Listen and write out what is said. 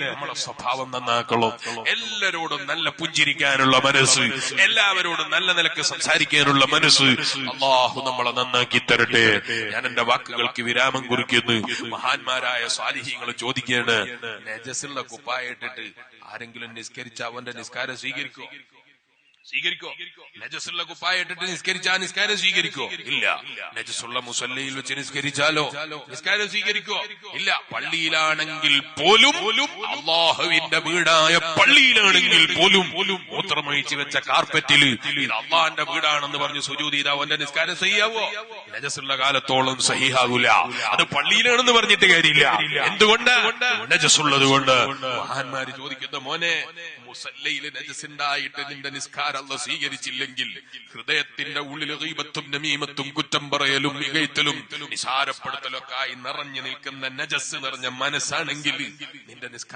നമ്മളെ സ്വഭാവം നന്നാക്കണം. എല്ലാരോടും നല്ല പുഞ്ചിരിക്കാനുള്ള മനസ്സ്, എല്ലാവരോടും നല്ല നിലക്ക് സംസാരിക്കാനുള്ള മനസ്സ് അല്ലാഹു നമ്മളെ നന്നാക്കി തരട്ടെ. ഞാൻ എന്റെ വാക്കുകൾക്ക് വിരാമം കുറിക്കുന്നു. മഹാന്മാരായ സ്വാലിഹീങ്ങൾ ചോദിക്കുകയാണ്, നജസുള്ള കുപ്പായിട്ടിട്ട് ആരെങ്കിലും നിസ്കരിച്ച അവന്റെ നിസ്കാരം സ്വീകരിക്കോ? നജസുള്ള കുപ്പായിട്ടിട്ട് നിസ്കാരം സ്വീകരിക്കോ? ഇല്ല. നജസുള്ള മുസല്ലയിൽ വെച്ച് നിസ്കരിച്ചാലോ നിസ്കാരം സ്വീകരിക്കോ? ഇല്ല. പള്ളിയിലാണെങ്കിൽ പോലും, അള്ളാഹുവിന്റെ വീടായ പള്ളിയിലാണെങ്കിൽ പോലും മൂത്രമൊഴിച്ചു വെച്ച കാർപ്പറ്റിൽ ഇത് അള്ളാന്റെ വീടാണെന്ന് പറഞ്ഞ് സുജൂദ് ചെയ്താ അവന്റെ നിസ്കാരം സഹിയാവോ? നജസുള്ള കാലത്തോളം സഹിയാകൂല. അത് പള്ളിയിലാണെന്ന് പറഞ്ഞിട്ട് കാര്യമില്ല. എന്തുകൊണ്ട്? നജസുള്ളത് കൊണ്ട്. മഹാന്മാര് ചോദിക്കുന്ന, മോനെ, മുസല്ലയില് നജസുണ്ടായിട്ട് നിന്റെ നിസ്കാരം അല്ലാഹു സ്വീകരിച്ചില്ലെങ്കിൽ ഹൃദയത്തിന്റെ ഉള്ളിൽ ഗീബത്തും നമീമത്തും കുറ്റം പറയലും മികയ്ത്തലും നിസാരപ്പെടുത്തലൊക്കെ ആയി നിറഞ്ഞു നിൽക്കുന്ന നജസ് നിറഞ്ഞ മനസ്സാണെങ്കിൽ നിന്റെ നിസ്കാരം